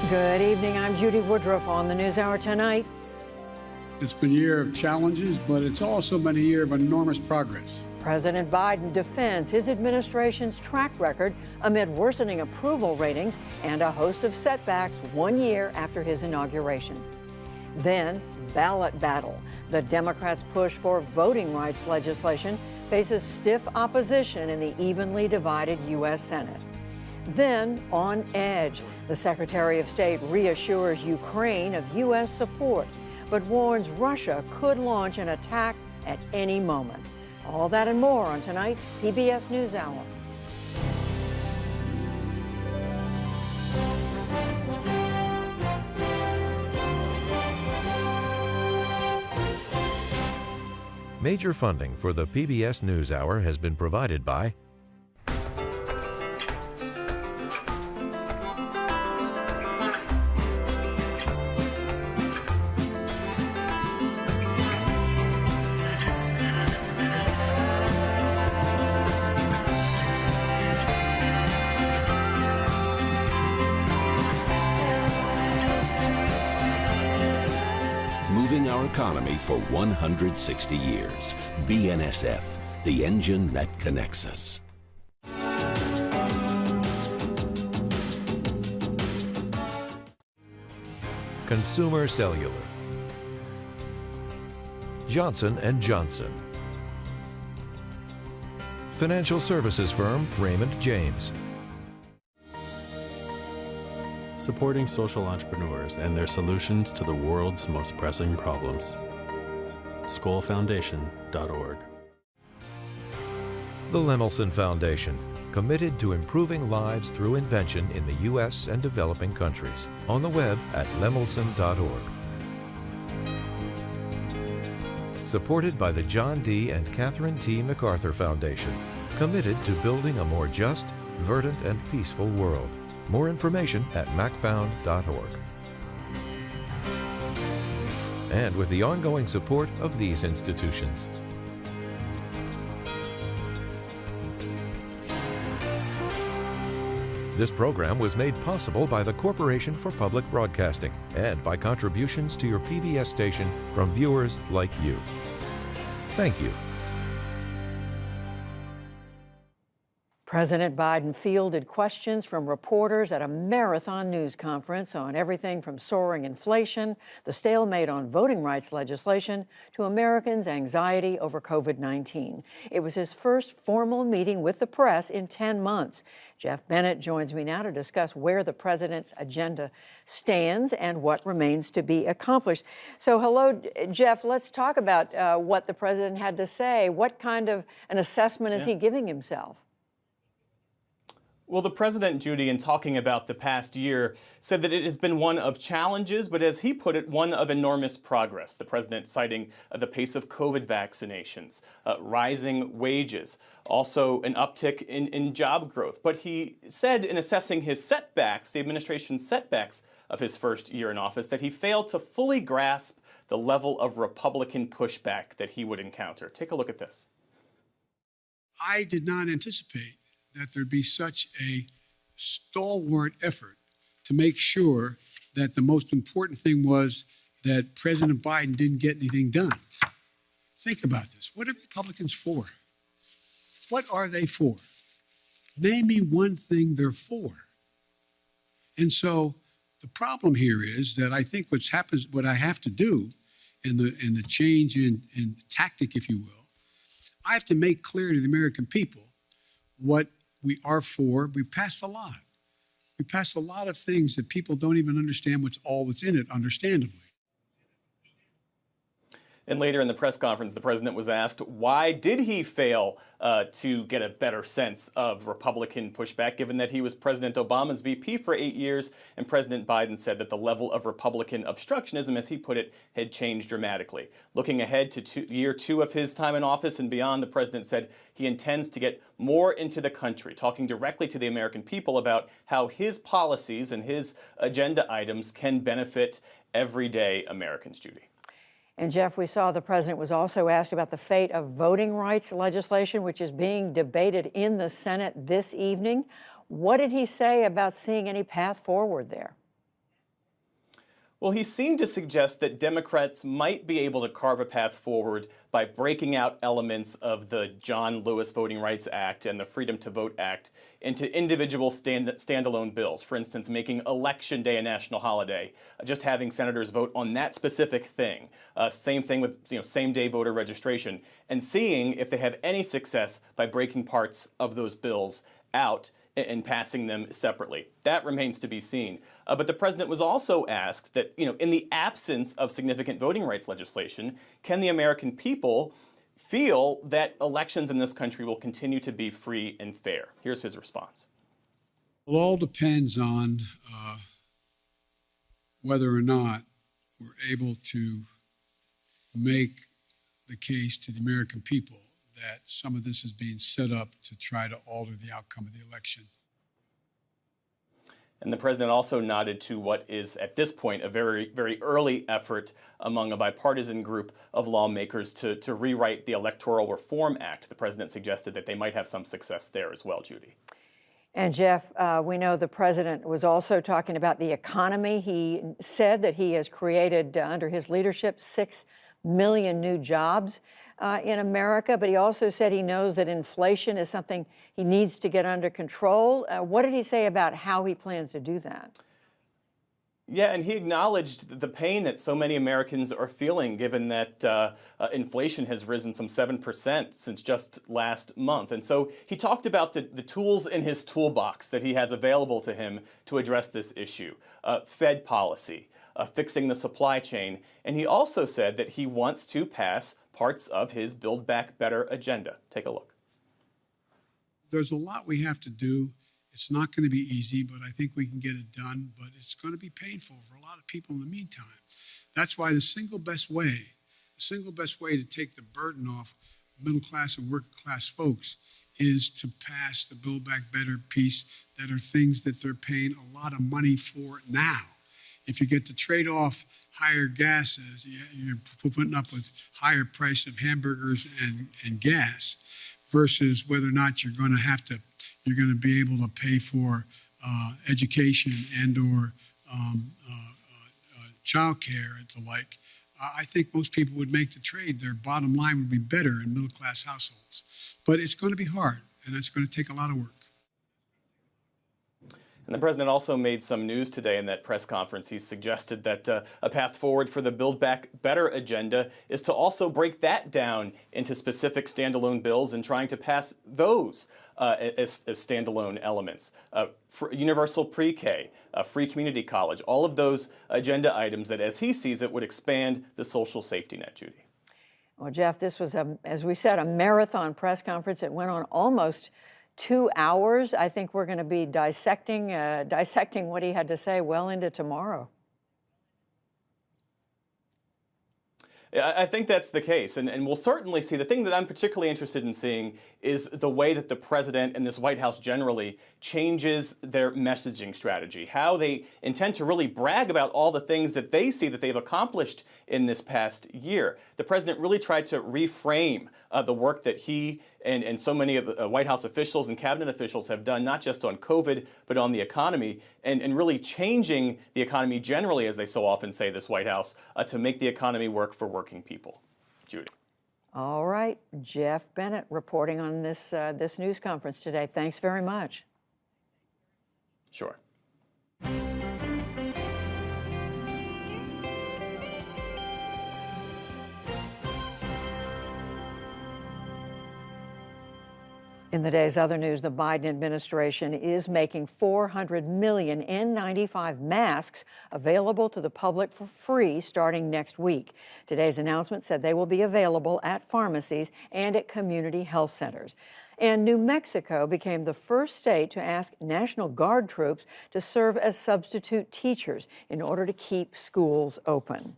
Good evening. I'm Judy Woodruff on the NewsHour tonight. It's been a year of challenges, but it's also been a year of enormous progress. President Biden defends his administration's track record amid worsening approval ratings and a host of setbacks 1 year after his inauguration. Then, ballot battle. The Democrats' push for voting rights legislation faces stiff opposition in the evenly divided U.S. Senate. Then, on edge, the Secretary of State reassures Ukraine of U.S. support, but warns Russia could launch an attack at any moment. All that and more on tonight's PBS NewsHour. Major funding for the PBS NewsHour has been provided by moving our economy for 160 years. BNSF, the engine that connects us. Consumer Cellular, Johnson & Johnson, financial services firm Raymond James, supporting social entrepreneurs and their solutions to the world's most pressing problems. SkollFoundation.org. the Lemelson Foundation, committed to improving lives through invention in the U.S. and developing countries. On the web at lemelson.org. Supported by the John D. and Catherine T. MacArthur Foundation, committed to building a more just, verdant, and peaceful world. More information at macfound.org. And with the ongoing support of these institutions. This program was made possible by the Corporation for Public Broadcasting and by contributions to your PBS station from viewers like you. Thank you. President Biden fielded questions from reporters at a marathon news conference on everything from soaring inflation, the stalemate on voting rights legislation, to Americans' anxiety over COVID-19. It was his first formal meeting with the press in 10 months. Jeff Bennett joins me now to discuss where the president's agenda stands and what remains to be accomplished. So hello, Jeff. Let's talk about what the president had to say. What kind of an assessment is he giving himself? Well, the president, Judy, in talking about the past year, said that it has been one of challenges, but as he put it, one of enormous progress. The president citing the pace of COVID vaccinations, rising wages, also an uptick in job growth. But he said in assessing his setbacks, the administration's setbacks of his first year in office, that he failed to fully grasp the level of Republican pushback that he would encounter. Take a look at this. I did not anticipate that there'd be such a stalwart effort to make sure that the most important thing was that President Biden didn't get anything done. Think about this. What are Republicans for? What are they for? Name me one thing they're for. And so the problem here is that I think what I have to do in the change in tactic, if you will, I have to make clear to the American people what we are for. We've passed a lot. We passed a lot of things that people don't even understand what's all that's in it, understandably. And later in the press conference, the president was asked, why did he fail to get a better sense of Republican pushback, given that he was President Obama's VP for 8 years, and President Biden said that the level of Republican obstructionism, as he put it, had changed dramatically. Looking ahead to year 2 of his time in office and beyond, the president said he intends to get more into the country, talking directly to the American people about how his policies and his agenda items can benefit everyday Americans, Judy. And Jeff, we saw the president was also asked about the fate of voting rights legislation, which is being debated in the Senate this evening. What did he say about seeing any path forward there? Well, he seemed to suggest that Democrats might be able to carve a path forward by breaking out elements of the John Lewis Voting Rights Act and the Freedom to Vote Act into individual standalone bills. For instance, making Election Day a national holiday, just having senators vote on that specific thing. Same thing with same-day voter registration, and seeing if they have any success by breaking parts of those bills out and passing them separately. That remains to be seen. But the president was also asked that, in the absence of significant voting rights legislation, can the American people feel that elections in this country will continue to be free and fair? Here's his response. It all depends on whether or not we're able to make the case to the American people that some of this is being set up to try to alter the outcome of the election. And the president also nodded to what is, at this point, a very, very early effort among a bipartisan group of lawmakers to rewrite the Electoral Reform Act. The president suggested that they might have some success there as well, Judy. And Jeff, we know the president was also talking about the economy. He said that he has created, under his leadership, 6 million new jobs in America, but he also said he knows that inflation is something he needs to get under control. What did he say about how he plans to do that? Yeah, and he acknowledged the pain that so many Americans are feeling, given that inflation has risen some 7% since just last month. And so he talked about the tools in his toolbox that he has available to him to address this issue. Fed policy, fixing the supply chain, and he also said that he wants to pass parts of his Build Back Better agenda. Take a look. There's a lot we have to do. It's not going to be easy, but I think we can get it done. But it's going to be painful for a lot of people in the meantime. That's why the single best way to take the burden off middle class and working class folks is to pass the Build Back Better piece that are things that they're paying a lot of money for now. If you get to trade off higher gases, you're putting up with higher price of hamburgers and gas versus whether or not you're going to be able to pay for education and or child care and the like. I think most people would make the trade. Their bottom line would be better in middle class households. But it's going to be hard, and it's going to take a lot of work. And the president also made some news today in that press conference. He suggested that a path forward for the Build Back Better agenda is to also break that down into specific standalone bills and trying to pass those as standalone elements. Universal pre-K, free community college, all of those agenda items that, as he sees it, would expand the social safety net, Judy. Well, Jeff, this was, as we said, a marathon press conference. It went on almost 2 hours. I think we're going to be dissecting what he had to say well into tomorrow. I think that's the case, and we'll certainly see. The thing that I'm particularly interested in seeing is the way that the president and this White House generally changes their messaging strategy, how they intend to really brag about all the things that they see that they've accomplished in this past year. The president really tried to reframe the work that he and so many of the White House officials and cabinet officials have done, not just on COVID, but on the economy, and really changing the economy generally, as they so often say, this White House, to make the economy work for working people. Judy. All right, Jeff Bennett reporting on this news conference today. Thanks very much. Sure. In the day's other news, the Biden administration is making 400 million N95 masks available to the public for free starting next week. Today's announcement said they will be available at pharmacies and at community health centers. And New Mexico became the first state to ask National Guard troops to serve as substitute teachers in order to keep schools open.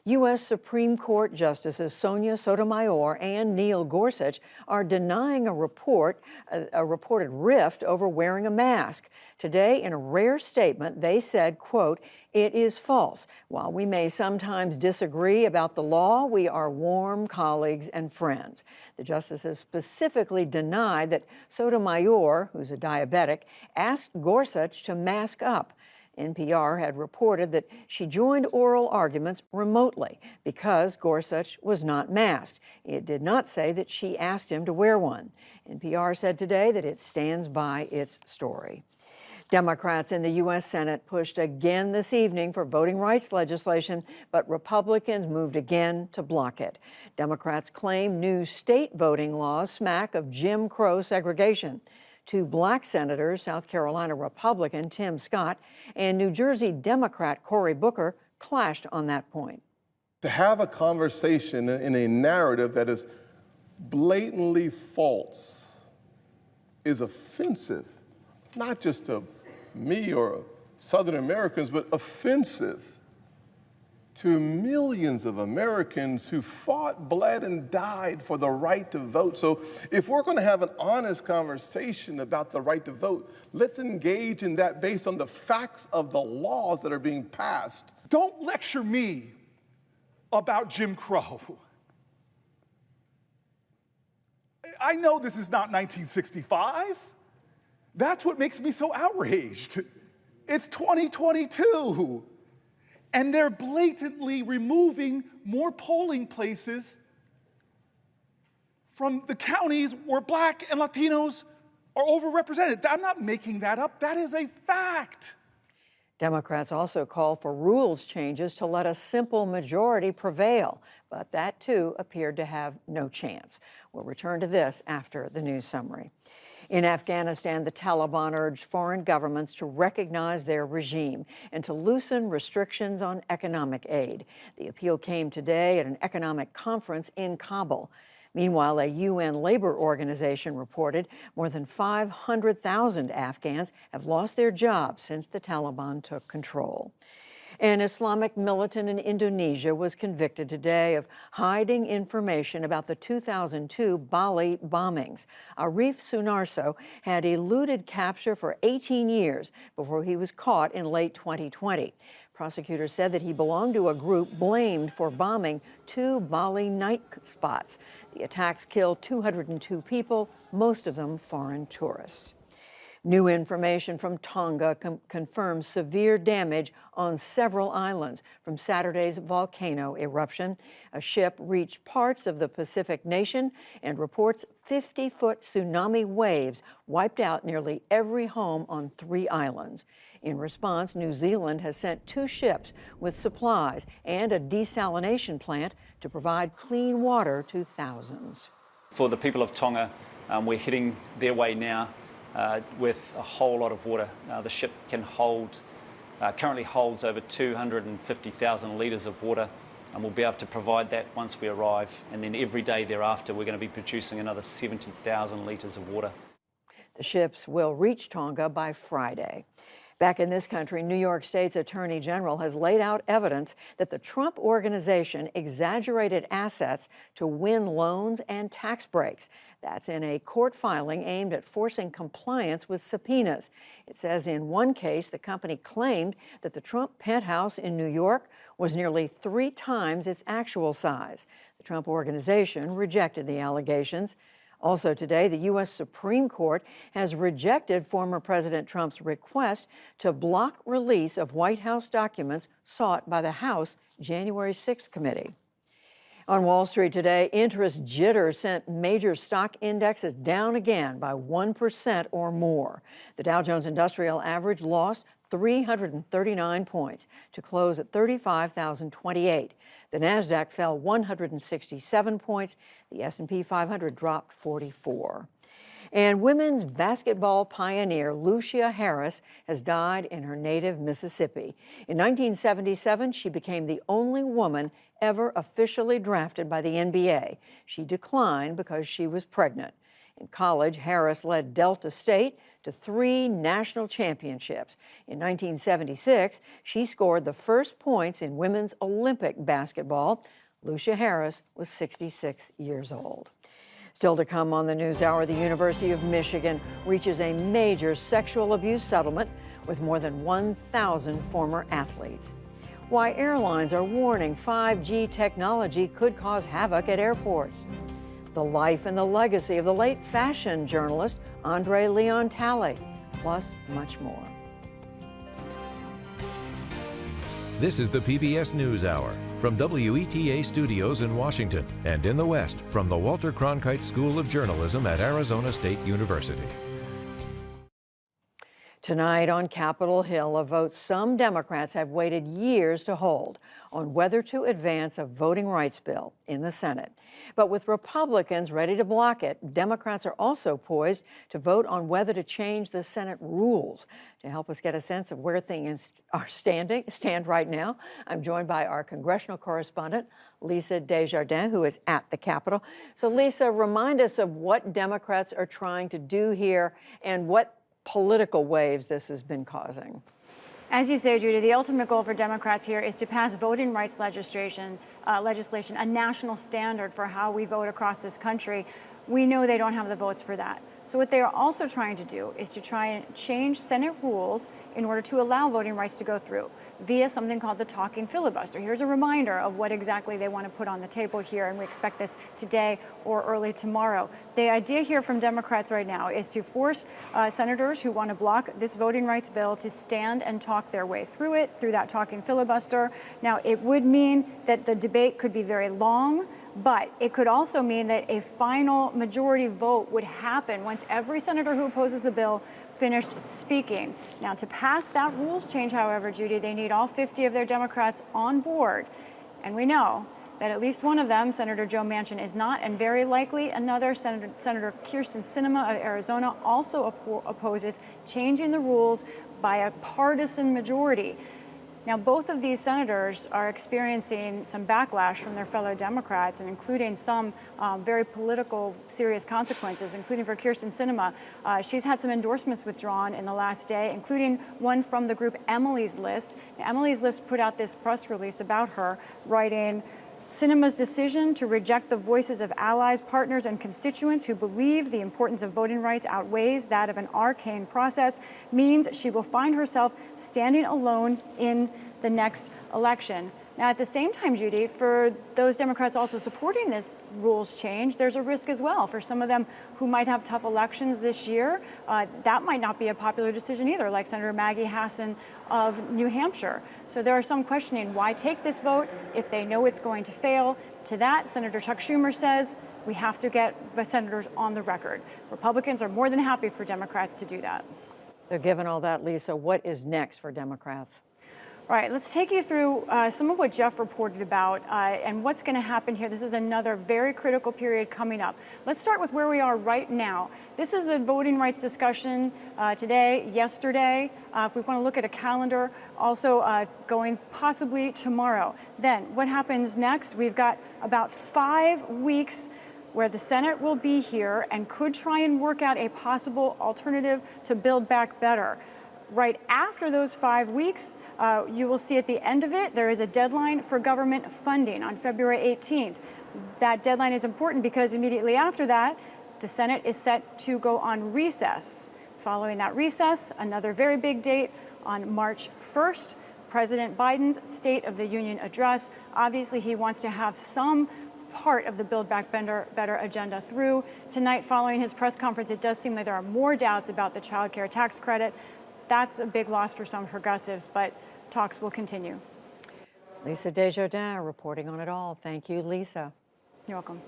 U.S. Supreme Court Justices Sonia Sotomayor and Neil Gorsuch are denying a reported rift over wearing a mask. Today, in a rare statement, they said, quote, "It is false. While we may sometimes disagree about the law, we are warm colleagues and friends." The justices specifically denied that Sotomayor, who's a diabetic, asked Gorsuch to mask up. NPR had reported that she joined oral arguments remotely because Gorsuch was not masked. It did not say that she asked him to wear one. NPR said today that it stands by its story. Democrats in the U.S. Senate pushed again this evening for voting rights legislation, but Republicans moved again to block it. Democrats claim new state voting laws smack of Jim Crow segregation. Two black senators, South Carolina Republican Tim Scott and New Jersey Democrat Cory Booker, clashed on that point. To have a conversation in a narrative that is blatantly false is offensive, not just to me or Southern Americans, but offensive to millions of Americans who fought, bled, and died for the right to vote. So if we're going to have an honest conversation about the right to vote, let's engage in that based on the facts of the laws that are being passed. Don't lecture me about Jim Crow. I know this is not 1965. That's what makes me so outraged. It's 2022, and they're blatantly removing more polling places from the counties where Black and Latinos are overrepresented. I'm not making that up. That is a fact. Democrats also called for rules changes to let a simple majority prevail, but that too appeared to have no chance. We'll return to this after the news summary. In Afghanistan, the Taliban urged foreign governments to recognize their regime and to loosen restrictions on economic aid. The appeal came today at an economic conference in Kabul. Meanwhile, a UN labor organization reported more than 500,000 Afghans have lost their jobs since the Taliban took control. An Islamic militant in Indonesia was convicted today of hiding information about the 2002 Bali bombings. Arif Sunarso had eluded capture for 18 years before he was caught in late 2020. Prosecutors said that he belonged to a group blamed for bombing 2 Bali night spots. The attacks killed 202 people, most of them foreign tourists. New information from Tonga confirms severe damage on several islands from Saturday's volcano eruption. A ship reached parts of the Pacific nation and reports 50-foot tsunami waves wiped out nearly every home on 3 islands. In response, New Zealand has sent 2 ships with supplies and a desalination plant to provide clean water to thousands. For the people of Tonga, we're heading their way now. With a whole lot of water. The ship can currently holds over 250,000 litres of water, and we'll be able to provide that once we arrive. And then every day thereafter, we're going to be producing another 70,000 litres of water. The ships will reach Tonga by Friday. Back in this country, New York State's Attorney General has laid out evidence that the Trump Organization exaggerated assets to win loans and tax breaks. That's in a court filing aimed at forcing compliance with subpoenas. It says in one case, the company claimed that the Trump penthouse in New York was nearly 3 times its actual size. The Trump Organization rejected the allegations. Also today, the U.S. Supreme Court has rejected former President Trump's request to block release of White House documents sought by the House January 6th committee. On Wall Street today, interest jitter sent major stock indexes down again by 1% or more. The Dow Jones Industrial Average lost 339 points to close at 35,028. The Nasdaq fell 167 points. The S&P 500 dropped 44. And women's basketball pioneer Lucia Harris has died in her native Mississippi. In 1977, she became the only woman ever officially drafted by the NBA. She declined because she was pregnant. In college, Harris led Delta State to 3 national championships. In 1976, she scored the first points in women's Olympic basketball. Lucia Harris was 66 years old. Still to come on the NewsHour, the University of Michigan reaches a major sexual abuse settlement with more than 1,000 former athletes. Why airlines are warning 5G technology could cause havoc at airports. The life and the legacy of the late fashion journalist Andre Leon Talley, plus much more. This is the PBS NewsHour from WETA Studios in Washington and in the West from the Walter Cronkite School of Journalism at Arizona State University. Tonight on Capitol Hill, a vote some Democrats have waited years to hold on whether to advance a voting rights bill in the Senate. But with Republicans ready to block it, Democrats are also poised to vote on whether to change the Senate rules. To help us get a sense of where things stand right now, I'm joined by our congressional correspondent, Lisa Desjardins, who is at the Capitol. So Lisa, remind us of what Democrats are trying to do here and what political waves this has been causing. As you say, Judy, the ultimate goal for Democrats here is to pass voting rights legislation, a national standard for how we vote across this country. We know they don't have the votes for that. So what they are also trying to do is to try and change Senate rules in order to allow voting rights to go through via something called the talking filibuster. Here's a reminder of what exactly they want to put on the table here, and we expect this today or early tomorrow. The idea here from Democrats right now is to force senators who want to block this voting rights bill to stand and talk their way through it, through that talking filibuster. Now, it would mean that the debate could be very long, but it could also mean that a final majority vote would happen once every senator who opposes the bill finished speaking. Now, to pass that rules change, however, Judy, they need all 50 of their Democrats on board. And we know that at least one of them, Senator Joe Manchin, is not, and very likely another, Senator Kyrsten Sinema of Arizona, also opposes changing the rules by a partisan majority. Now, both of these senators are experiencing some backlash from their fellow Democrats, and including some very political, serious consequences, including for Kyrsten Sinema. She's had some endorsements withdrawn in the last day, including one from the group Emily's List. Now, Emily's List put out this press release about her, writing, Sinema's decision to reject the voices of allies, partners, and constituents who believe the importance of voting rights outweighs that of an arcane process means she will find herself standing alone in the next election. Now, at the same time, Judy, for those Democrats also supporting this rules change, there's a risk as well. For some of them who might have tough elections this year, that might not be a popular decision either, like Senator Maggie Hassan of New Hampshire. So there are some questioning why take this vote if they know it's going to fail. To that, Senator Chuck Schumer says we have to get the senators on the record. Republicans are more than happy for Democrats to do that. So given all that, Lisa, what is next for Democrats? All right, let's take you through some of what Jeff reported about and what's going to happen here. This is another very critical period coming up. Let's start with where we are right now. This is the voting rights discussion today, yesterday. If we want to look at a calendar, also going possibly tomorrow. Then what happens next? We've got about 5 weeks where the Senate will be here and could try and work out a possible alternative to Build Back Better. Right after those 5 weeks, you will see at the end of it, there is a deadline for government funding on February 18th. That deadline is important because immediately after that, the Senate is set to go on recess. Following that recess, another very big date on March 1st, President Biden's State of the Union address. Obviously, he wants to have some part of the Build Back Better agenda through. Tonight, following his press conference, it does seem like there are more doubts about the child care tax credit. That's a big loss for some progressives, but talks will continue. Lisa Desjardins reporting on it all. Thank you, Lisa. You're welcome.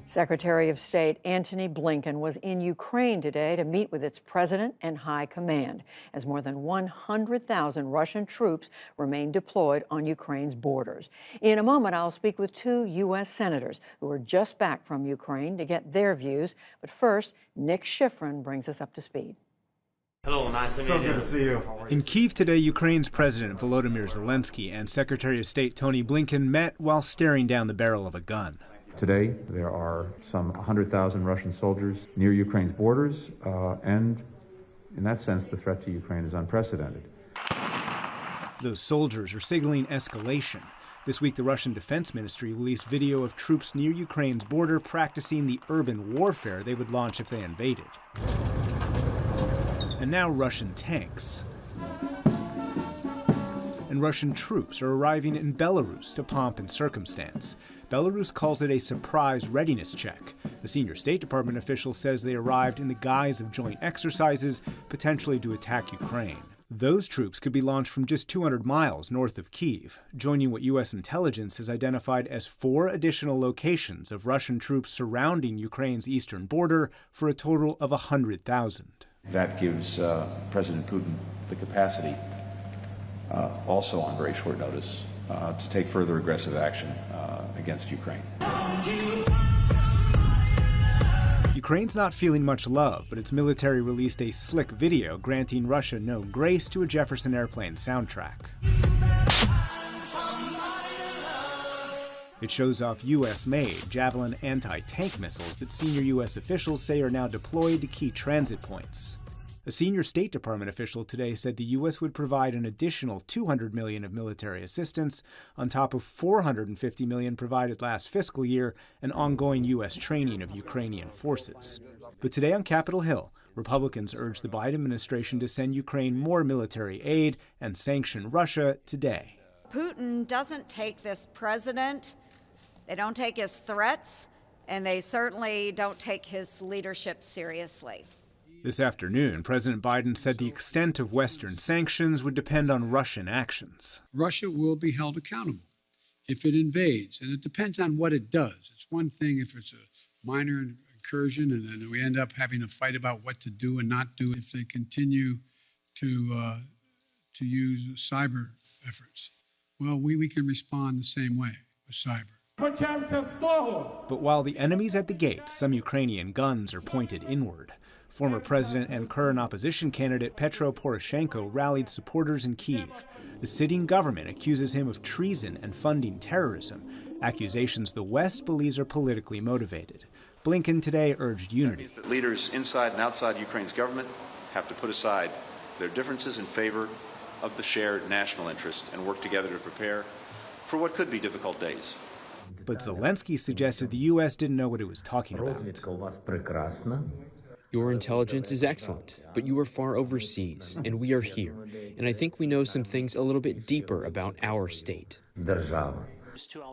Secretary of State Antony Blinken was in Ukraine today to meet with its president and high command, as more than 100,000 Russian troops remain deployed on Ukraine's borders. In a moment, I'll speak with 2 U.S. senators who are just back from Ukraine to get their views. But first, Nick Schifrin brings us up to speed. Hello, nice to meet you. Good to see you. In Kyiv today, Ukraine's President Volodymyr Zelensky and Secretary of State Tony Blinken met while staring down the barrel of a gun. Today, there are some 100,000 Russian soldiers near Ukraine's borders, and in that sense, the threat to Ukraine is unprecedented. Those soldiers are signaling escalation. This week, the Russian Defense Ministry released video of troops near Ukraine's border practicing the urban warfare they would launch if they invaded. And now Russian tanks and Russian troops are arriving in Belarus to pomp and circumstance. Belarus calls it a surprise readiness check. The senior State Department official says they arrived in the guise of joint exercises, potentially to attack Ukraine. Those troops could be launched from just 200 miles north of Kyiv, joining what U.S. intelligence has identified as 4 additional locations of Russian troops surrounding Ukraine's eastern border for a total of 100,000. That gives President Putin the capacity, also on very short notice, to take further aggressive action against Ukraine. Ukraine's not feeling much love, but its military released a slick video granting Russia no grace to a Jefferson Airplane soundtrack. It shows off U.S.-made Javelin anti-tank missiles that senior U.S. officials say are now deployed to key transit points. A senior State Department official today said the U.S. would provide an additional $200 million of military assistance on top of $450 million provided last fiscal year and ongoing U.S. training of Ukrainian forces. But today on Capitol Hill, Republicans urged the Biden administration to send Ukraine more military aid and sanction Russia today. Putin doesn't take this president, they don't take his threats, and they certainly don't take his leadership seriously. This afternoon, President Biden said the extent of Western sanctions would depend on Russian actions. Russia will be held accountable if it invades, and it depends on what it does. It's one thing if it's a minor incursion and then we end up having a fight about what to do and not do if they continue to use cyber efforts. Well, we can respond the same way with cyber. But while the enemy's at the gate, some Ukrainian guns are pointed inward. Former president and current opposition candidate Petro Poroshenko rallied supporters in Kyiv. The sitting government accuses him of treason and funding terrorism, accusations the West believes are politically motivated. Blinken today urged unity. That leaders inside and outside Ukraine's government have to put aside their differences in favor of the shared national interest and work together to prepare for what could be difficult days. But Zelensky suggested the U.S. didn't know what it was talking about. Your intelligence is excellent, but you are far overseas, and we are here. And I think we know some things a little bit deeper about our state.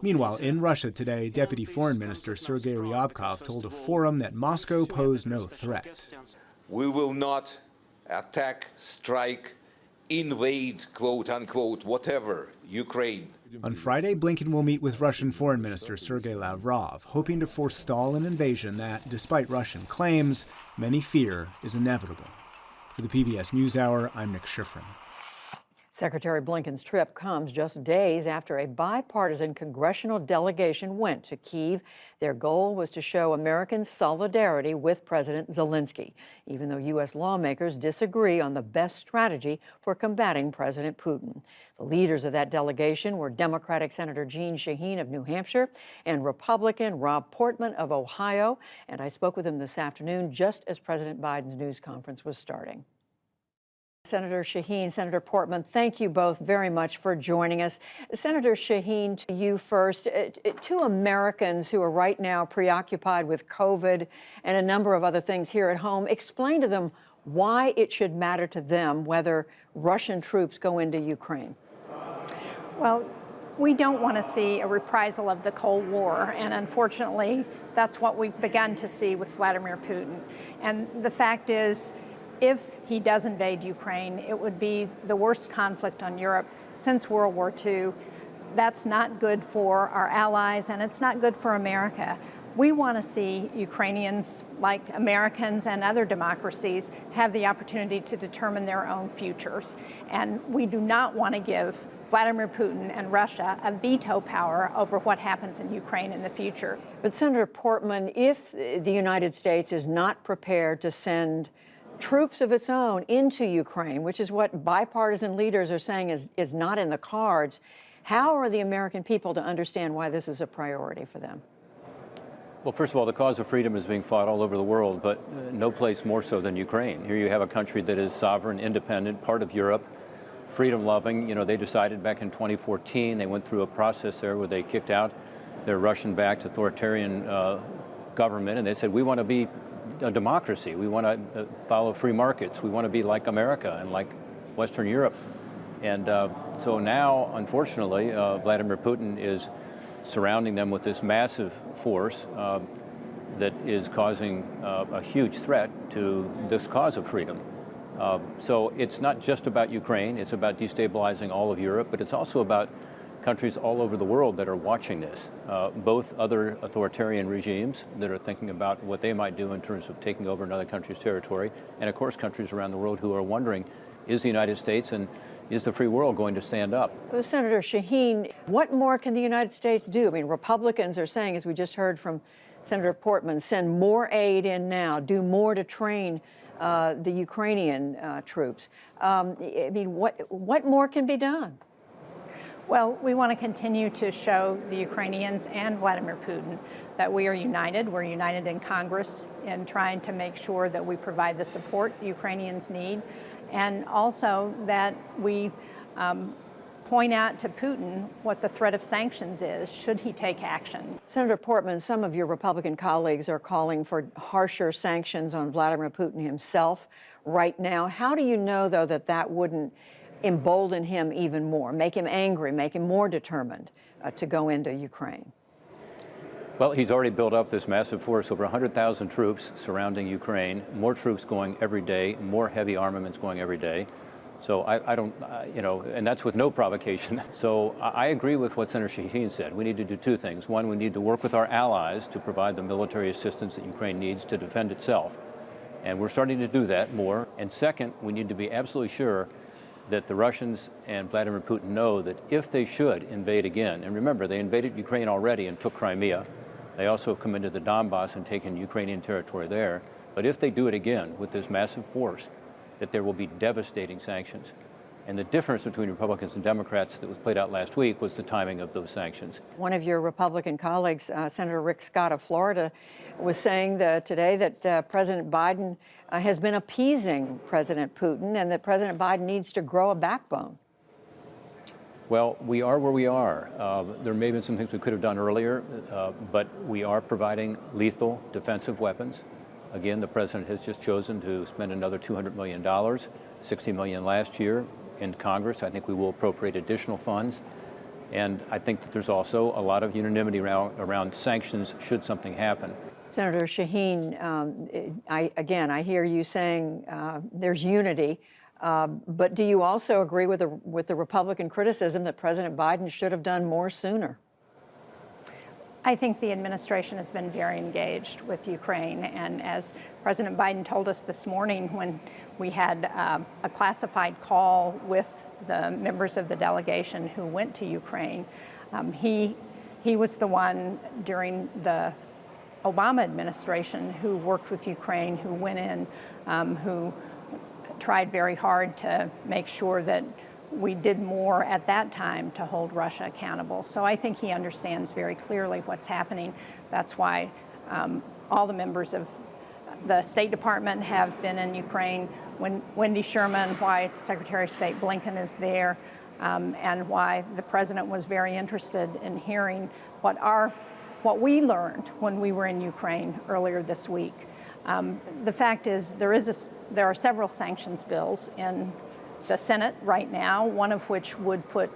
Meanwhile, in Russia today, Deputy Foreign Minister Sergei Ryabkov told a forum that Moscow posed no threat. We will not attack, strike, invade, quote unquote, whatever, Ukraine. On Friday, Blinken will meet with Russian Foreign Minister Sergei Lavrov, hoping to forestall an invasion that, despite Russian claims, many fear is inevitable. For the PBS NewsHour, I'm Nick Schifrin. Secretary Blinken's trip comes just days after a bipartisan congressional delegation went to Kyiv. Their goal was to show American solidarity with President Zelensky, even though U.S. lawmakers disagree on the best strategy for combating President Putin. The leaders of that delegation were Democratic Senator Jeanne Shaheen of New Hampshire and Republican Rob Portman of Ohio. And I spoke with him this afternoon just as President Biden's news conference was starting. Senator Shaheen, Senator Portman, thank you both very much for joining us. Senator Shaheen, to you first. To Americans who are right now preoccupied with COVID and a number of other things here at home, explain to them why it should matter to them whether Russian troops go into Ukraine. Well, we don't want to see a reprisal of the Cold War, and unfortunately, that's what we've begun to see with Vladimir Putin. And the fact is, if he does invade Ukraine, it would be the worst conflict on Europe since World War II. That's not good for our allies, and it's not good for America. We want to see Ukrainians, like Americans and other democracies, have the opportunity to determine their own futures. And we do not want to give Vladimir Putin and Russia a veto power over what happens in Ukraine in the future. But Senator Portman, if the United States is not prepared to send troops of its own into Ukraine, which is what bipartisan leaders are saying is not in the cards, how are the American people to understand why this is a priority for them? Well, first of all, the cause of freedom is being fought all over the world, but no place more so than Ukraine. Here you have a country that is sovereign, independent, part of Europe, freedom-loving. You know, they decided back in 2014, they went through a process there where they kicked out their Russian-backed authoritarian government, and they said, we want to be a democracy. We want to follow free markets. We want to be like America and like Western Europe. And so now, unfortunately, Vladimir Putin is surrounding them with this massive force that is causing a huge threat to this cause of freedom. So it's not just about Ukraine, it's about destabilizing all of Europe, but it's also about countries all over the world that are watching this, both other authoritarian regimes that are thinking about what they might do in terms of taking over another country's territory, and of course countries around the world who are wondering, is the United States and is the free world going to stand up? Well, Senator Shaheen, what more can the United States do? I mean, Republicans are saying, as we just heard from Senator Portman, send more aid in now, do more to train the Ukrainian troops. I mean, what more can be done? Well, we want to continue to show the Ukrainians and Vladimir Putin that we are united. We're united in Congress in trying to make sure that we provide the support Ukrainians need, and also that we point out to Putin what the threat of sanctions is, should he take action. Senator Portman, some of your Republican colleagues are calling for harsher sanctions on Vladimir Putin himself right now. How do you know, though, that that wouldn't embolden him even more, make him angry, make him more determined to go into Ukraine? Well, he's already built up this massive force, over 100,000 troops surrounding Ukraine, more troops going every day, more heavy armaments going every day. So I don't, you know, and that's with no provocation. So I agree with what Senator Shaheen said. We need to do two things. One, we need to work with our allies to provide the military assistance that Ukraine needs to defend itself. And we're starting to do that more. And second, we need to be absolutely sure that the Russians and Vladimir Putin know that if they should invade again, and remember, they invaded Ukraine already and took Crimea. They also have come into the Donbass and taken Ukrainian territory there. But if they do it again with this massive force, that there will be devastating sanctions. And the difference between Republicans and Democrats that was played out last week was the timing of those sanctions. One of your Republican colleagues, Senator Rick Scott of Florida, was saying today that President Biden has been appeasing President Putin and that President Biden needs to grow a backbone. Well, we are where we are. There may have been some things we could have done earlier, but we are providing lethal defensive weapons. Again, the president has just chosen to spend another $200 million, $60 million last year in Congress. I think we will appropriate additional funds. And I think that there's also a lot of unanimity around sanctions should something happen. Senator Shaheen, I hear you saying there's unity, but do you also agree with the Republican criticism that President Biden should have done more sooner? I think the administration has been very engaged with Ukraine, and as President Biden told us this morning when we had a classified call with the members of the delegation who went to Ukraine, he was the one during the Obama administration who worked with Ukraine, who went in, who tried very hard to make sure that we did more at that time to hold Russia accountable. So I think he understands very clearly what's happening. That's why all the members of the State Department have been in Ukraine, when Wendy Sherman, why Secretary of State Blinken is there, and why the president was very interested in hearing what we learned when we were in Ukraine earlier this week. The fact is there are several sanctions bills in the Senate right now, one of which would put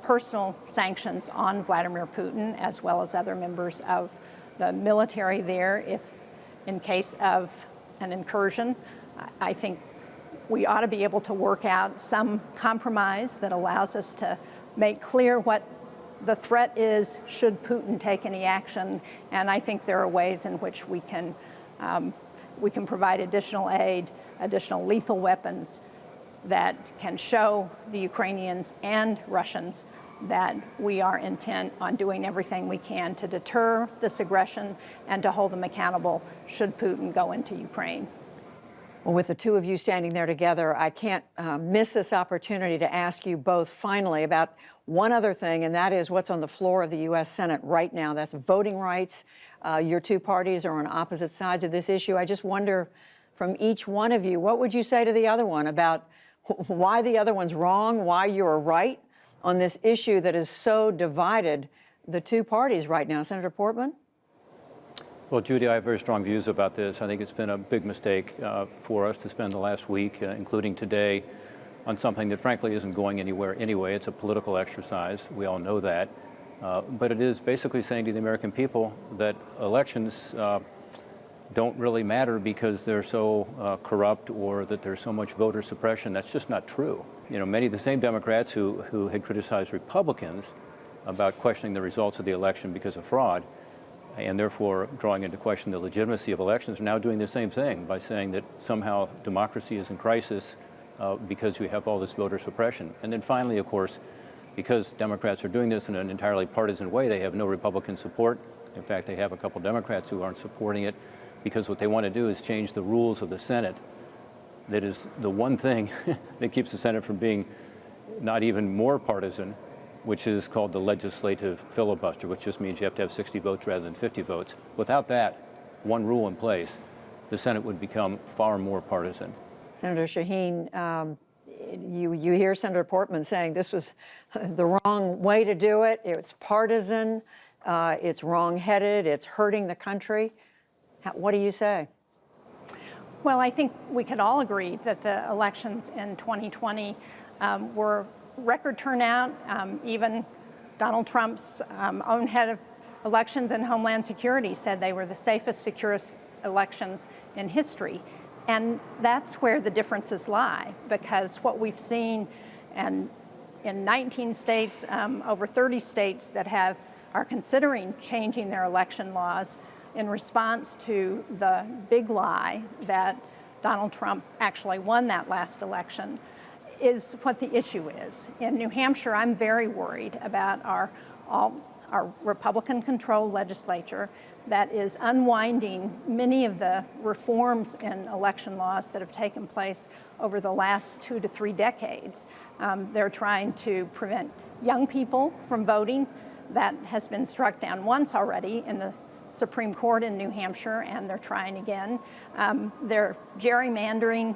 personal sanctions on Vladimir Putin as well as other members of the military there if in case of an incursion. I think we ought to be able to work out some compromise that allows us to make clear what the threat is should Putin take any action, and I think there are ways in which we can provide additional aid, additional lethal weapons that can show the Ukrainians and Russians that we are intent on doing everything we can to deter this aggression and to hold them accountable should Putin go into Ukraine. Well, with the two of you standing there together, I can't miss this opportunity to ask you both finally about one other thing, and that is what's on the floor of the U.S. Senate right now. That's voting rights. Your two parties are on opposite sides of this issue. I just wonder, from each one of you, what would you say to the other one about why the other one's wrong, why you're right on this issue that has so divided the two parties right now? Senator Portman? Well, Judy, I have very strong views about this. I think it's been a big mistake for us to spend the last week, including today, on something that frankly isn't going anywhere anyway. It's a political exercise. We all know that. But it is basically saying to the American people that elections don't really matter because they're so corrupt or that there's so much voter suppression. That's just not true. You know, many of the same Democrats who had criticized Republicans about questioning the results of the election because of fraud and therefore drawing into question the legitimacy of elections are now doing the same thing by saying that somehow democracy is in crisis because we have all this voter suppression. And then finally, of course, because Democrats are doing this in an entirely partisan way, they have no Republican support. In fact, they have a couple Democrats who aren't supporting it because what they want to do is change the rules of the Senate. That is the one thing that keeps the Senate from being not even more partisan, which is called the legislative filibuster, which just means you have to have 60 votes rather than 50 votes. Without that one rule in place, the Senate would become far more partisan. Senator Shaheen, you hear Senator Portman saying this was the wrong way to do it. It's partisan, it's wrong-headed, it's hurting the country. What do you say? Well, I think we could all agree that the elections in 2020 were record turnout. Even Donald Trump's own head of elections and Homeland Security said they were the safest, securest elections in history. And that's where the differences lie, because what we've seen and in 19 states, over 30 states that are considering changing their election laws in response to the big lie that Donald Trump actually won that last election, is what the issue is. In New Hampshire, I'm very worried about our Republican-controlled legislature that is unwinding many of the reforms in election laws that have taken place over the last 2 to 3 decades. They're trying to prevent young people from voting. That has been struck down once already in the Supreme Court in New Hampshire, and they're trying again. They're gerrymandering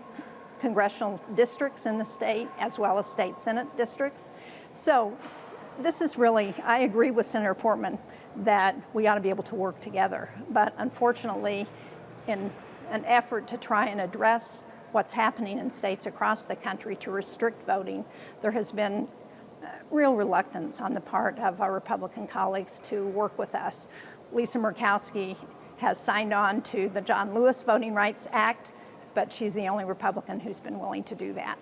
congressional districts in the state, as well as state Senate districts. So this is really, I agree with Senator Portman that we ought to be able to work together. But unfortunately, in an effort to try and address what's happening in states across the country to restrict voting, there has been real reluctance on the part of our Republican colleagues to work with us. Lisa Murkowski has signed on to the John Lewis Voting Rights Act, but she's the only Republican who's been willing to do that.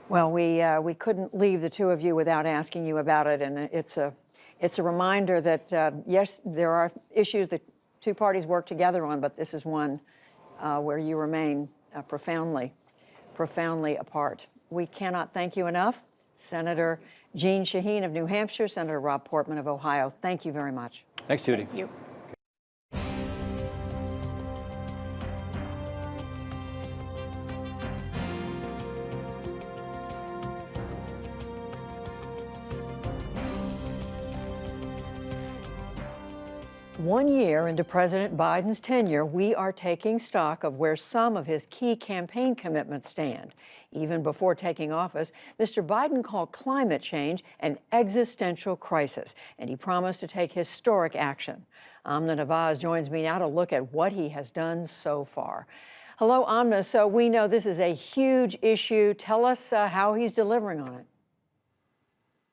Well, we couldn't leave the two of you without asking you about it, and it's a reminder that yes, there are issues that two parties work together on, but this is one where you remain profoundly apart. We cannot thank you enough. Senator Jeanne Shaheen of New Hampshire, Senator Rob Portman of Ohio, thank you very much. Thanks, Judy. Thank you. One year into President Biden's tenure, we are taking stock of where some of his key campaign commitments stand. Even before taking office, Mr. Biden called climate change an existential crisis, and he promised to take historic action. Amna Nawaz joins me now to look at what he has done so far. Hello, Amna. So we know this is a huge issue. Tell us how he's delivering on it.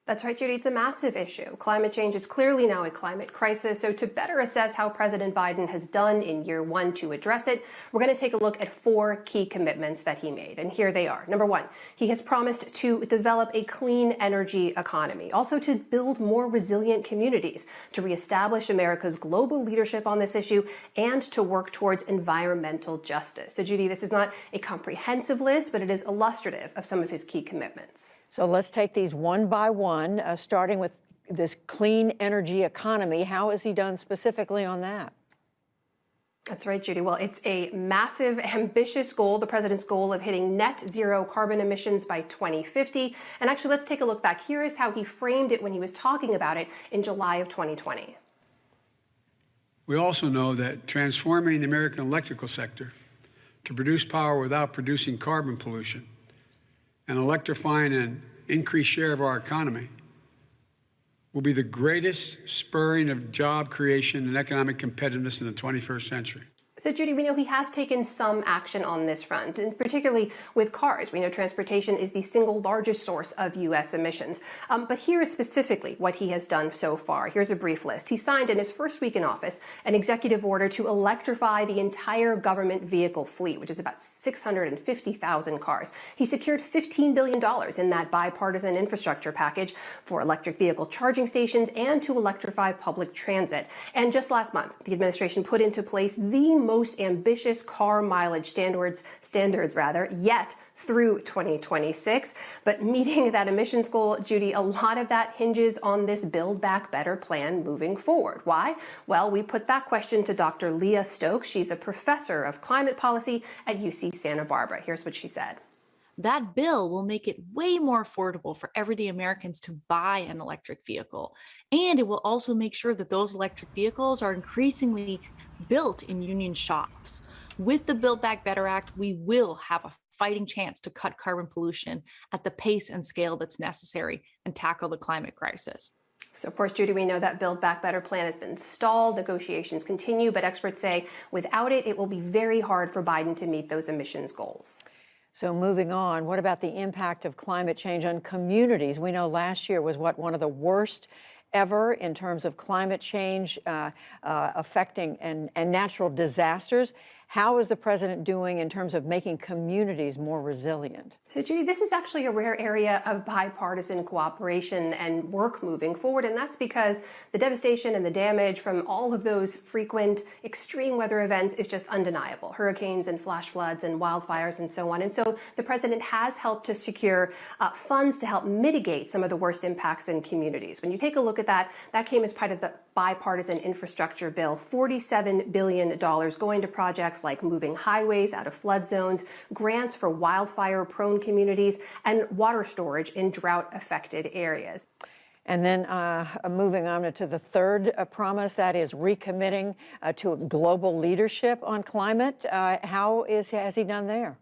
That's right, Judy. It's a massive issue. Climate change is clearly now a climate crisis. So to better assess how President Biden has done in year one to address it, we're going to take a look at 4 key commitments that he made. And here they are. Number 1, he has promised to develop a clean energy economy, also to build more resilient communities, to reestablish America's global leadership on this issue, and to work towards environmental justice. So, Judy, this is not a comprehensive list, but it is illustrative of some of his key commitments. So let's take these one by one, starting with this clean energy economy. How has he done specifically on that? That's right, Judy. Well, it's a massive, ambitious goal, the president's goal of hitting net zero carbon emissions by 2050. And actually, let's take a look back. Here is how he framed it when he was talking about it in July of 2020. We also know that transforming the American electrical sector to produce power without producing carbon pollution and electrifying an increased share of our economy will be the greatest spurring of job creation and economic competitiveness in the 21st century. So, Judy, we know he has taken some action on this front, and particularly with cars. We know transportation is the single largest source of U.S. emissions. But here is specifically what he has done so far. Here's a brief list. He signed in his first week in office an executive order to electrify the entire government vehicle fleet, which is about 650,000 cars. He secured $15 billion in that bipartisan infrastructure package for electric vehicle charging stations and to electrify public transit. And just last month, the administration put into place the most ambitious car mileage standards yet through 2026. But meeting that emissions goal, Judy, a lot of that hinges on this Build Back Better plan moving forward. Why? Well, we put that question to Dr. Leah Stokes. She's a professor of climate policy at UC Santa Barbara. Here's what she said. That bill will make it way more affordable for everyday Americans to buy an electric vehicle. And it will also make sure that those electric vehicles are increasingly built in union shops. With the Build Back Better Act, we will have a fighting chance to cut carbon pollution at the pace and scale that's necessary and tackle the climate crisis. So, of course, Judy, we know that Build Back Better plan has been stalled. Negotiations continue, but experts say without it, it will be very hard for Biden to meet those emissions goals. So moving on, what about the impact of climate change on communities? We know last year was one of the worst ever in terms of climate change affecting and natural disasters. How is the president doing in terms of making communities more resilient? So, Judy, this is actually a rare area of bipartisan cooperation and work moving forward, and that's because the devastation and the damage from all of those frequent extreme weather events is just undeniable. Hurricanes and flash floods and wildfires and so on. And so the president has helped to secure funds to help mitigate some of the worst impacts in communities. When you take a look at that, that came as part of the bipartisan infrastructure bill, $47 billion going to projects like moving highways out of flood zones, grants for wildfire-prone communities, and water storage in drought-affected areas. And then moving on to the third promise, that is recommitting to global leadership on climate. Has he done there?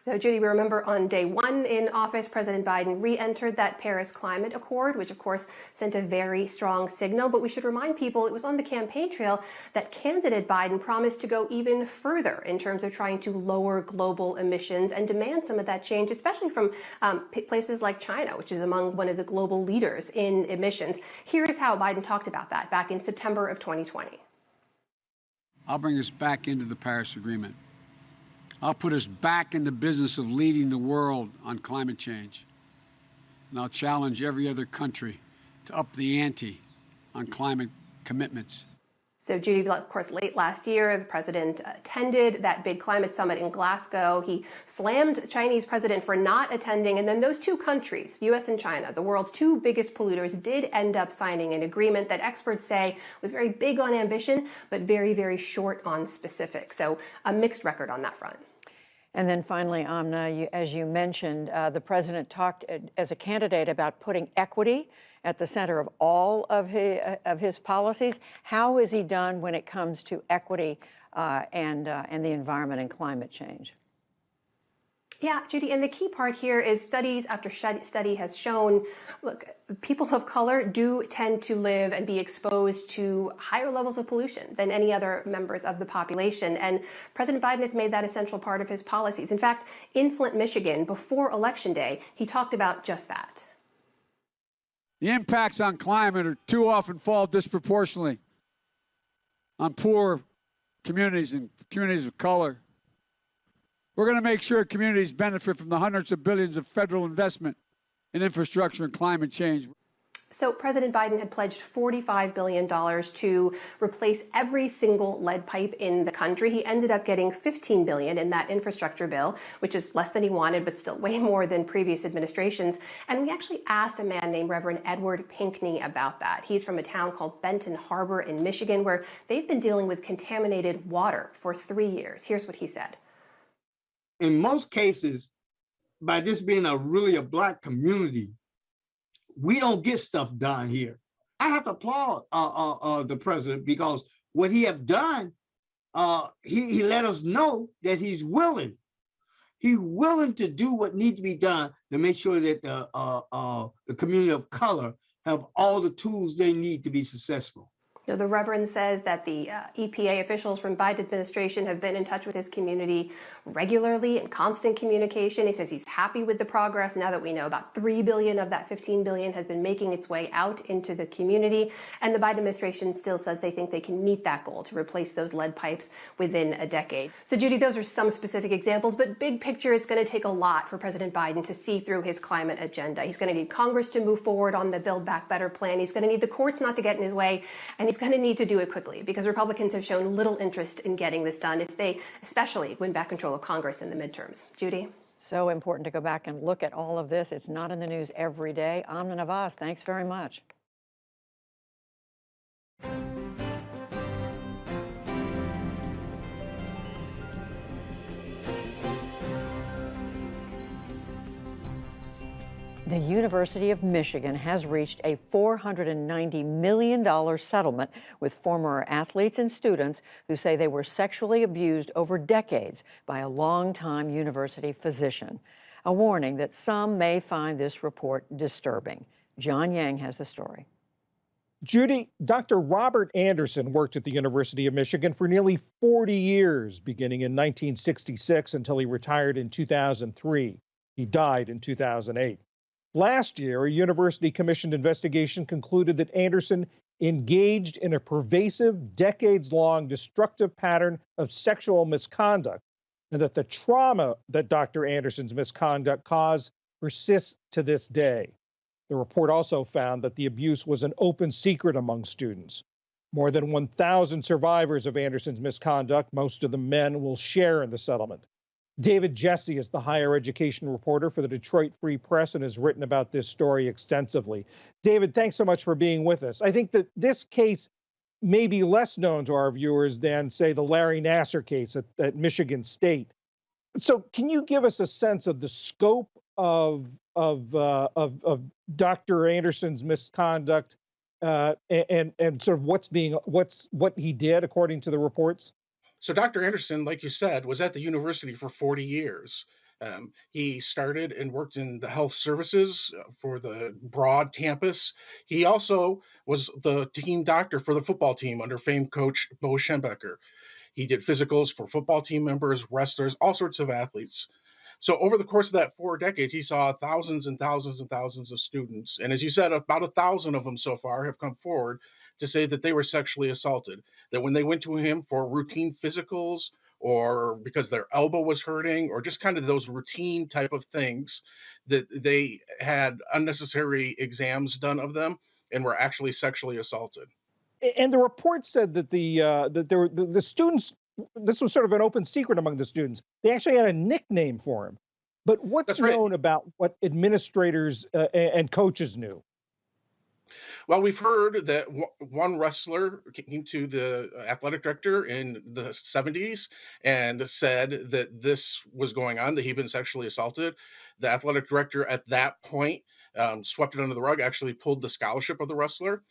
So, Judy, we remember on day one in office, President Biden re-entered that Paris Climate Accord, which, of course, sent a very strong signal. But we should remind people it was on the campaign trail that candidate Biden promised to go even further in terms of trying to lower global emissions and demand some of that change, especially from places like China, which is among one of the global leaders in emissions. Here is how Biden talked about that back in September of 2020. I'll bring us back into the Paris Agreement. I'll put us back in the business of leading the world on climate change. And I'll challenge every other country to up the ante on climate commitments. So, Judy, of course, late last year, the president attended that big climate summit in Glasgow. He slammed the Chinese president for not attending. And then those two countries, U.S. and China, the world's two biggest polluters, did end up signing an agreement that experts say was very big on ambition, but very, very short on specifics. So a mixed record on that front. And then finally, Amna, as you mentioned, the president talked as a candidate about putting equity at the center of all of his policies. How is he done when it comes to equity and the environment and climate change? Yeah, Judy, and the key part here is studies after study has shown, look, people of color do tend to live and be exposed to higher levels of pollution than any other members of the population. And President Biden has made that a central part of his policies. In fact, in Flint, Michigan, before Election Day, he talked about just that. The impacts on climate are too often fall disproportionately on poor communities and communities of color. We're going to make sure communities benefit from the hundreds of billions of federal investment in infrastructure and climate change. So President Biden had pledged $45 billion to replace every single lead pipe in the country. He ended up getting $15 billion in that infrastructure bill, which is less than he wanted, but still way more than previous administrations. And we actually asked a man named Reverend Edward Pinkney about that. He's from a town called Benton Harbor in Michigan, where they've been dealing with contaminated water for 3 years. Here's what he said. In most cases, by this being a Black community, we don't get stuff done here. I have to applaud the president because what he have done, he let us know that he's willing. He's willing to do what needs to be done to make sure that the community of color have all the tools they need to be successful. The Reverend says that the EPA officials from Biden administration have been in touch with his community regularly, in constant communication. He says he's happy with the progress now that we know about $3 billion of that $15 billion has been making its way out into the community. And the Biden administration still says they think they can meet that goal to replace those lead pipes within a decade. So, Judy, those are some specific examples, but big picture, it's going to take a lot for President Biden to see through his climate agenda. He's going to need Congress to move forward on the Build Back Better plan. He's going to need the courts not to get in his way, and he's going to need to do it quickly because Republicans have shown little interest in getting this done if they especially win back control of Congress in the midterms. Judy? So important to go back and look at all of this. It's not in the news every day. Amna Nawaz, thanks very much. The University of Michigan has reached a $490 million settlement with former athletes and students who say they were sexually abused over decades by a longtime university physician. A warning that some may find this report disturbing. John Yang has the story. Judy, Dr. Robert Anderson worked at the University of Michigan for nearly 40 years, beginning in 1966 until he retired in 2003. He died in 2008. Last year, a university-commissioned investigation concluded that Anderson engaged in a pervasive, decades-long destructive pattern of sexual misconduct, and that the trauma that Dr. Anderson's misconduct caused persists to this day. The report also found that the abuse was an open secret among students. More than 1,000 survivors of Anderson's misconduct, most of them men, will share in the settlement. David Jesse is the higher education reporter for the Detroit Free Press and has written about this story extensively. David, thanks so much for being with us. I think that this case may be less known to our viewers than, say, the Larry Nassar case at Michigan State. So can you give us a sense of the scope of Dr. Anderson's misconduct and sort of what he did according to the reports? So Dr. Anderson, like you said, was at the university for 40 years. He started and worked in the health services for the broad campus. He also was the team doctor for the football team under famed coach Bo Schembechler. He did physicals for football team members, wrestlers, all sorts of athletes. So over the course of that 4 decades, he saw thousands and thousands and thousands of students. And as you said, about 1,000 of them so far have come forward to say that they were sexually assaulted, that when they went to him for routine physicals or because their elbow was hurting or just kind of those routine type of things, that they had unnecessary exams done of them and were actually sexually assaulted. And the report said that the students, this was sort of an open secret among the students. They actually had a nickname for him. But what's known about what administrators and coaches knew? Well, we've heard that one wrestler came to the athletic director in the 70s and said that this was going on, that he'd been sexually assaulted. The athletic director at that point swept it under the rug, actually pulled the scholarship of the wrestler.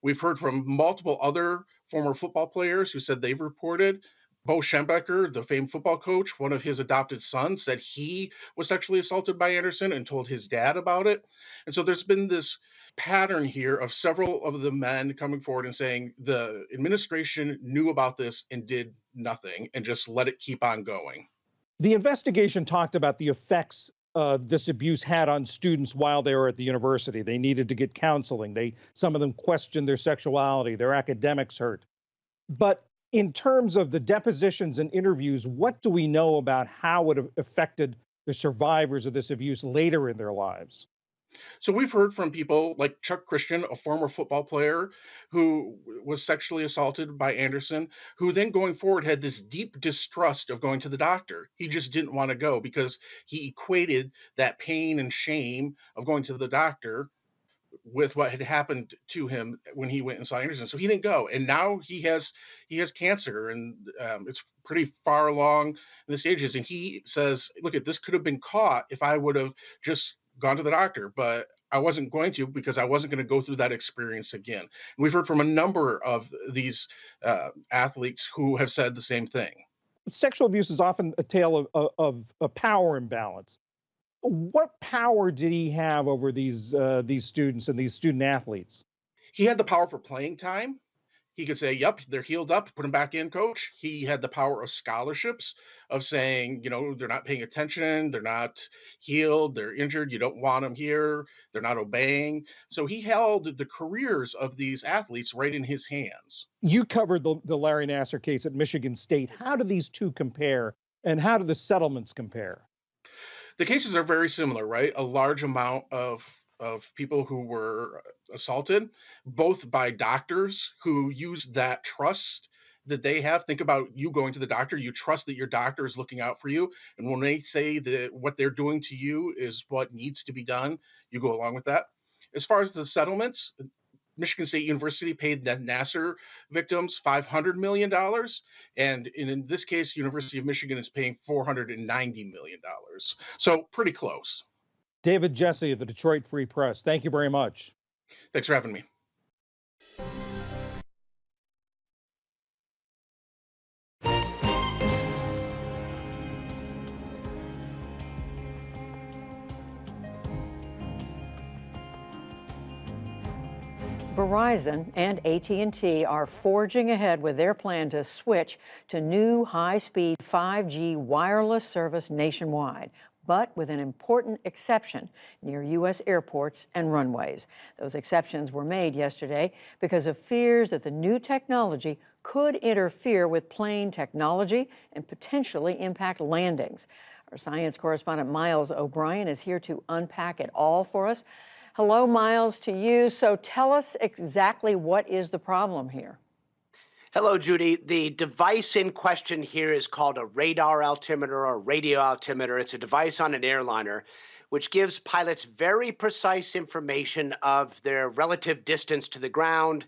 We've heard from multiple other former football players who said they've reported. Bo Schembechler, the famed football coach, one of his adopted sons, said he was sexually assaulted by Anderson and told his dad about it. And so there's been this pattern here of several of the men coming forward and saying the administration knew about this and did nothing and just let it keep on going. The investigation talked about the effects this abuse had on students while they were at the university. They needed to get counseling. Some of them questioned their sexuality. Their academics hurt. But in terms of the depositions and interviews, what do we know about how it affected the survivors of this abuse later in their lives? So we've heard from people like Chuck Christian, a former football player who was sexually assaulted by Anderson, who then going forward had this deep distrust of going to the doctor. He just didn't want to go because he equated that pain and shame of going to the doctor with what had happened to him when he went and saw Anderson. So he didn't go. And now he has cancer and it's pretty far along in the stages. And he says, look, this could have been caught if I would have just gone to the doctor, but I wasn't going to because I wasn't going to go through that experience again. And we've heard from a number of these athletes who have said the same thing. Sexual abuse is often a tale of a power imbalance. What power did he have over these students and these student athletes? He had the power for playing time. he could say, yep, they're healed up, put them back in, coach. He had the power of scholarships, of saying, they're not paying attention, they're not healed, they're injured, you don't want them here, they're not obeying. So he held the careers of these athletes right in his hands. You covered the Larry Nassar case at Michigan State. How do these two compare, and how do the settlements compare? The cases are very similar, right? A large amount of people who were assaulted, both by doctors who use that trust that they have. Think about you going to the doctor. You trust that your doctor is looking out for you. And when they say that what they're doing to you is what needs to be done, you go along with that. As far as the settlements, Michigan State University paid the Nassar victims $500 million. And in this case, University of Michigan is paying $490 million. So pretty close. David Jesse of the Detroit Free Press, thank you very much. Thanks for having me. Verizon and AT&T are forging ahead with their plan to switch to new high-speed 5G wireless service nationwide, but with an important exception near U.S. airports and runways. Those exceptions were made yesterday because of fears that the new technology could interfere with plane technology and potentially impact landings. Our science correspondent Miles O'Brien is here to unpack it all for us. Hello, Miles, to you. So tell us exactly what is the problem here. Hello, Judy. The device in question here is called a radar altimeter or radio altimeter. It's a device on an airliner which gives pilots very precise information of their relative distance to the ground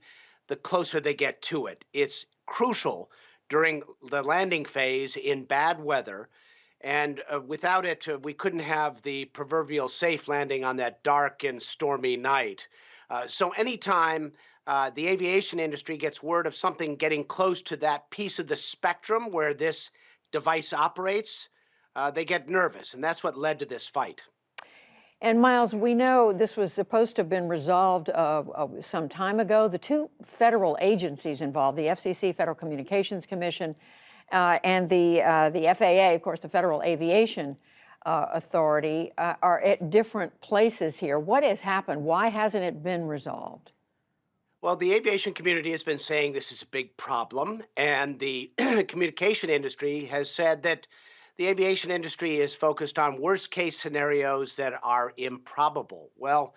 the closer they get to it. It's crucial during the landing phase in bad weather. And without it, we couldn't have the proverbial safe landing on that dark and stormy night. So anytime the aviation industry gets word of something getting close to that piece of the spectrum where this device operates, they get nervous, and that's what led to this fight. And Miles, we know this was supposed to have been resolved some time ago. The two federal agencies involved, the FCC, Federal Communications Commission, and the FAA, of course, the Federal Aviation Authority, are at different places here. What has happened? Why hasn't it been resolved? Well, the aviation community has been saying this is a big problem, and the communication industry has said that the aviation industry is focused on worst-case scenarios that are improbable. Well,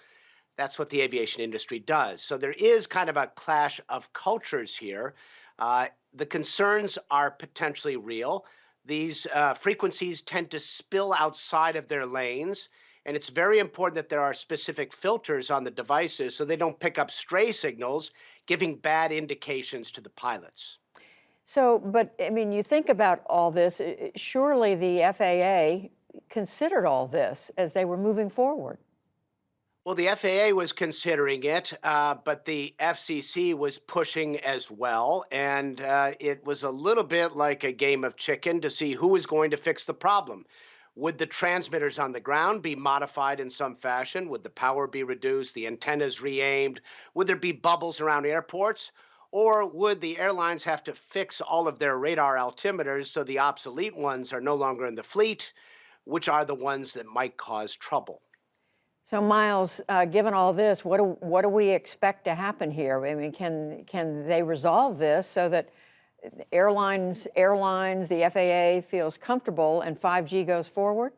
that's what the aviation industry does. So there is kind of a clash of cultures here. The concerns are potentially real. These frequencies tend to spill outside of their lanes, and it's very important that there are specific filters on the devices so they don't pick up stray signals, giving bad indications to the pilots. So, but I mean, you think about all this, surely the FAA considered all this as they were moving forward. Well, the FAA was considering it, but the FCC was pushing as well. And it was a little bit like a game of chicken to see who was going to fix the problem. Would the transmitters on the ground be modified in some fashion? Would the power be reduced, the antennas re-aimed? Would there be bubbles around airports? Or would the airlines have to fix all of their radar altimeters so the obsolete ones are no longer in the fleet, which are the ones that might cause trouble? So, Miles, given all this, what do we expect to happen here? I mean, can they resolve this so that airlines, the FAA feels comfortable and 5G goes forward?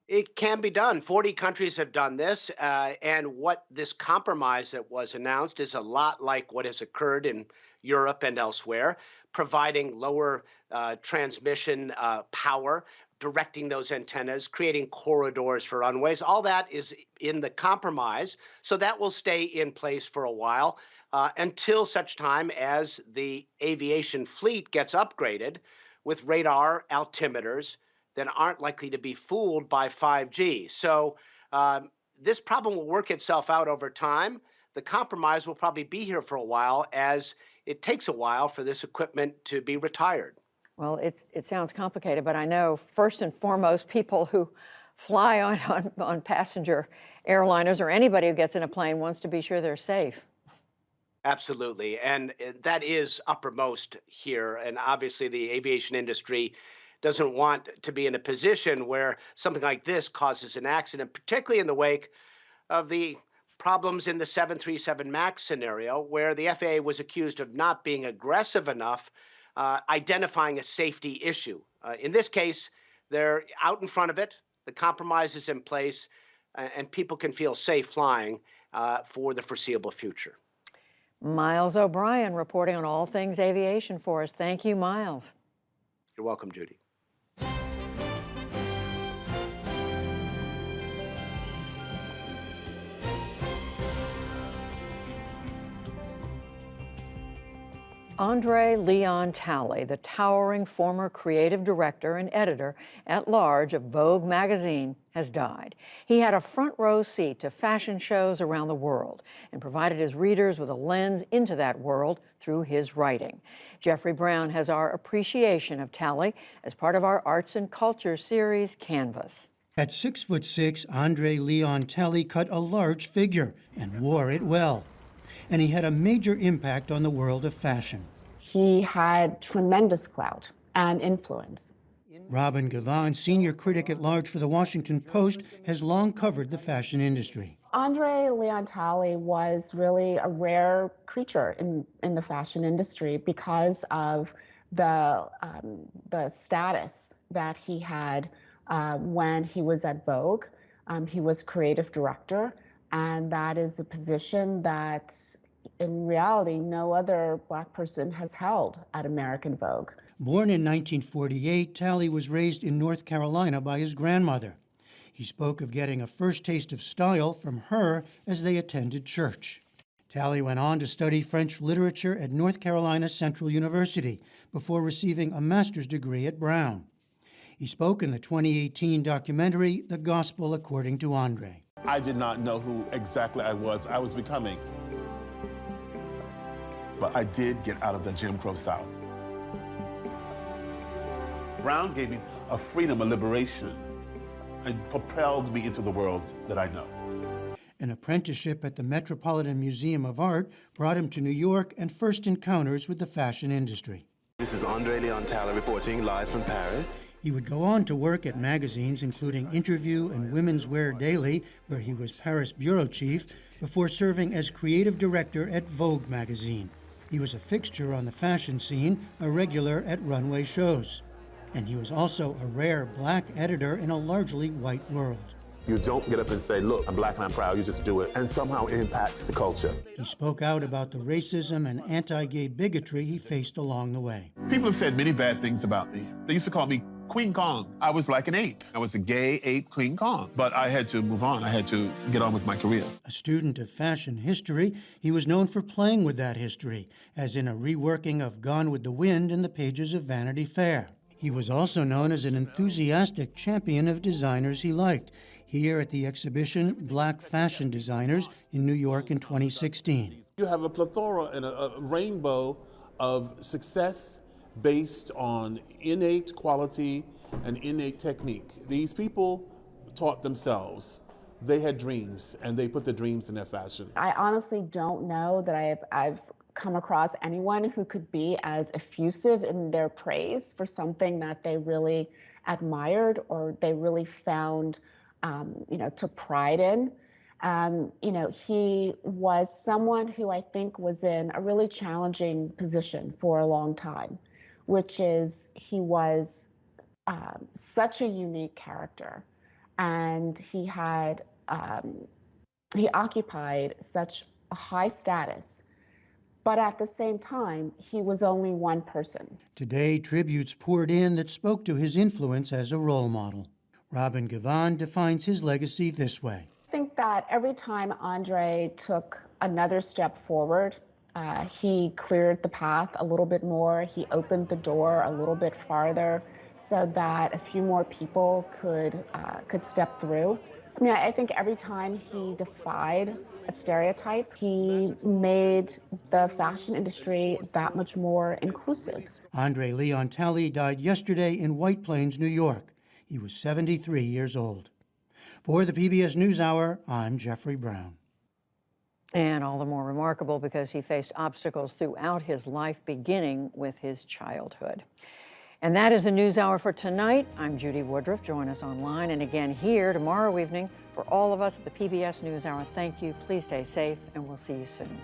It can be done. 40 countries have done this, and what this compromise that was announced is a lot like what has occurred in Europe and elsewhere, providing lower transmission power, directing those antennas, creating corridors for runways. All that is in the compromise, so that will stay in place for a while until such time as the aviation fleet gets upgraded with radar altimeters that aren't likely to be fooled by 5G. So this problem will work itself out over time. The compromise will probably be here for a while, as it takes a while for this equipment to be retired. Well, it sounds complicated, but I know first and foremost, people who fly on passenger airliners or anybody who gets in a plane wants to be sure they're safe. Absolutely. And that is uppermost here. And obviously, the aviation industry doesn't want to be in a position where something like this causes an accident, particularly in the wake of the problems in the 737 MAX scenario, where the FAA was accused of not being aggressive enough identifying a safety issue. In this case, they're out in front of it, the compromise is in place, and people can feel safe flying for the foreseeable future. Miles O'Brien reporting on all things aviation for us. Thank you, Miles. You're welcome, Judy. Andre Leon Talley, the towering former creative director and editor at large of Vogue magazine, has died. He had a front row seat to fashion shows around the world and provided his readers with a lens into that world through his writing. Jeffrey Brown has our appreciation of Talley as part of our Arts and Culture series, Canvas. At 6'6", Andre Leon Talley cut a large figure and wore it well. And he had a major impact on the world of fashion. He had tremendous clout and influence. Robin Givhan, senior critic at large for the Washington Post, has long covered the fashion industry. Andre Leon Talley was really a rare creature in the fashion industry because of the status that he had when he was at Vogue. He was creative director, and that is a position that in reality no other Black person has held at American Vogue. Born in 1948, Talley was raised in North Carolina by his grandmother. He spoke of getting a first taste of style from her as they attended church. Talley went on to study French literature at North Carolina Central University before receiving a master's degree at Brown. He spoke in the 2018 documentary, The Gospel According to Andre. I did not know who exactly I was becoming. But I did get out of the Jim Crow South. Brown gave me a freedom, a liberation, and propelled me into the world that I know. An apprenticeship at the Metropolitan Museum of Art brought him to New York and first encounters with the fashion industry. This is Andre Leon Talley reporting live from Paris. He would go on to work at magazines including Interview and Women's Wear Daily, where he was Paris bureau chief, before serving as creative director at Vogue magazine. He was a fixture on the fashion scene, a regular at runway shows. And he was also a rare Black editor in a largely white world. You don't get up and say, look, I'm Black and I'm proud, you just do it. And somehow it impacts the culture. He spoke out about the racism and anti-gay bigotry he faced along the way. People have said many bad things about me. They used to call me Queen Kong. I was like an ape. I was a gay ape Queen Kong. But I had to move on. I had to get on with my career. A student of fashion history, he was known for playing with that history, as in a reworking of Gone with the Wind in the pages of Vanity Fair. He was also known as an enthusiastic champion of designers he liked, here at the exhibition Black Fashion Designers in New York in 2016. You have a plethora and a rainbow of success based on innate quality and innate technique. These people taught themselves. They had dreams, and they put the dreams in their fashion. I honestly don't know that I've come across anyone who could be as effusive in their praise for something that they really admired or they really found, took pride in. He was someone who I think was in a really challenging position for a long time, which is he was such a unique character, and he had he occupied such a high status, but at the same time, he was only one person. Today, tributes poured in that spoke to his influence as a role model. Robin Givhan defines his legacy this way. I think that every time Andre took another step forward, he cleared the path a little bit more. He opened the door a little bit farther so that a few more people could step through. I mean, I think every time he defied a stereotype, he made the fashion industry that much more inclusive. Andre Leon Talley died yesterday in White Plains, New York. He was 73 years old. For the PBS NewsHour, I'm Jeffrey Brown. And all the more remarkable because he faced obstacles throughout his life, beginning with his childhood. And that is the NewsHour for tonight. I'm Judy Woodruff. Join us online and again here tomorrow evening. For all of us at the PBS NewsHour, thank you. Please stay safe, and we'll see you soon.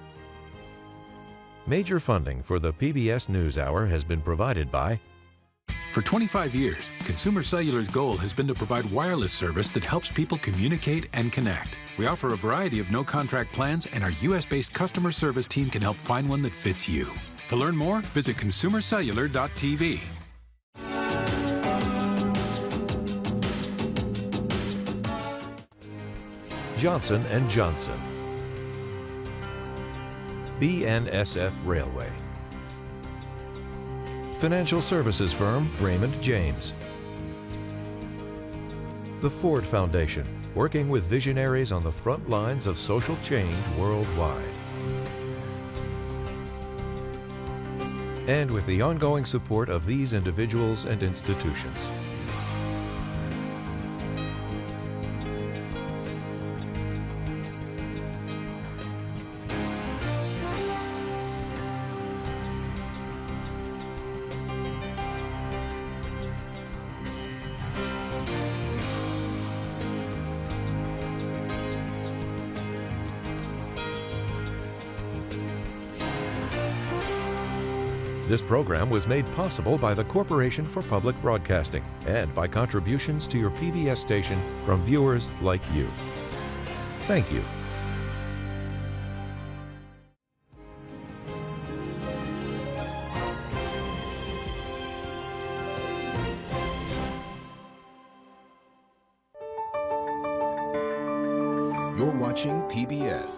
Major funding for the PBS NewsHour has been provided by... For 25 years, Consumer Cellular's goal has been to provide wireless service that helps people communicate and connect. We offer a variety of no-contract plans, and our U.S.-based customer service team can help find one that fits you. To learn more, visit consumercellular.tv. Johnson & Johnson. BNSF Railway. Financial services firm Raymond James. The Ford Foundation, working with visionaries on the front lines of social change worldwide. And with the ongoing support of these individuals and institutions. This program was made possible by the Corporation for Public Broadcasting and by contributions to your PBS station from viewers like you. Thank you. You're watching PBS.